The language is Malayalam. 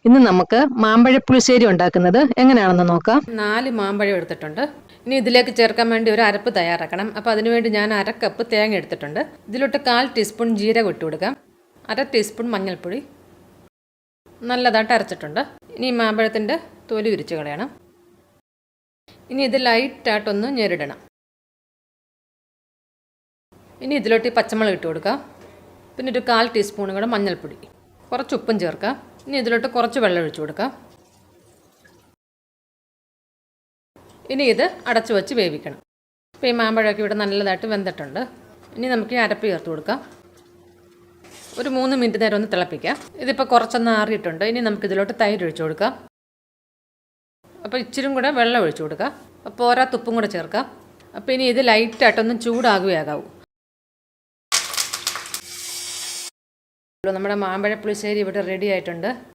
ഇന്ന് നമുക്ക് മാമ്പഴ പുളിശ്ശേരി ഉണ്ടാക്കുന്നത് എങ്ങനെയാണെന്ന് നോക്കാം. 4 മാമ്പഴം എടുത്തിട്ടുണ്ട്. ഇനി ഇതിലേക്ക് ചേർക്കാൻ വേണ്ടി ഒരു അരപ്പ് തയ്യാറാക്കണം. അപ്പോൾ അതിനുവേണ്ടി ഞാൻ 1/2 കപ്പ് തേങ്ങ എടുത്തിട്ടുണ്ട്. ഇതിലോട്ട് 1/4 ടീസ്പൂൺ ജീരകം ഇട്ട് കൊടുക്കാം. 1/2 ടീസ്പൂൺ മഞ്ഞൾപ്പൊടി നല്ലതായിട്ട് അരച്ചിട്ടുണ്ട്. ഇനി മാമ്പഴത്തിൻ്റെ തൊലി ഉരിച്ച് കളയണം. ഇനി ഇത് ലൈറ്റായിട്ടൊന്ന് ഞെരിടണം. ഇനി ഇതിലോട്ട് പച്ചമുളക് ഇട്ട് കൊടുക്കാം. പിന്നെ ഒരു 1/4 ടീസ്പൂൺ കൂടെ മഞ്ഞൾപ്പൊടി, കുറച്ച് ഉപ്പും ചേർക്കാം. ഇനി ഇതിലോട്ട് കുറച്ച് വെള്ളം ഒഴിച്ചു കൊടുക്കാം. ഇനി ഇത് അടച്ചു വെച്ച് വേവിക്കണം. ഇപ്പോൾ ഈ മാമ്പഴമൊക്കെ ഇവിടെ നല്ലതായിട്ട് വെന്തിട്ടുണ്ട്. ഇനി നമുക്ക് ഈ അരപ്പ് ചേർത്ത് കൊടുക്കാം. ഒരു 3 മിനിറ്റ് നേരം ഒന്ന് തിളപ്പിക്കാം. ഇതിപ്പോൾ കുറച്ചൊന്ന് ആറിയിട്ടുണ്ട്. ഇനി നമുക്ക് ഇതിലോട്ട് തൈര് ഒഴിച്ചു കൊടുക്കാം. അപ്പോൾ ഇച്ചിരി കൂടെ വെള്ളം ഒഴിച്ചു കൊടുക്കാം. അപ്പോൾ പോരാ തുപ്പും കൂടെ ചേർക്കാം. അപ്പോൾ ഇനി ഇത് ലൈറ്റായിട്ടൊന്ന് ചൂടാകുകയാകാവൂ. നമ്മുടെ മാമ്പഴ പുളിശ്ശേരി ഇവിടെ റെഡി ആയിട്ടുണ്ട്.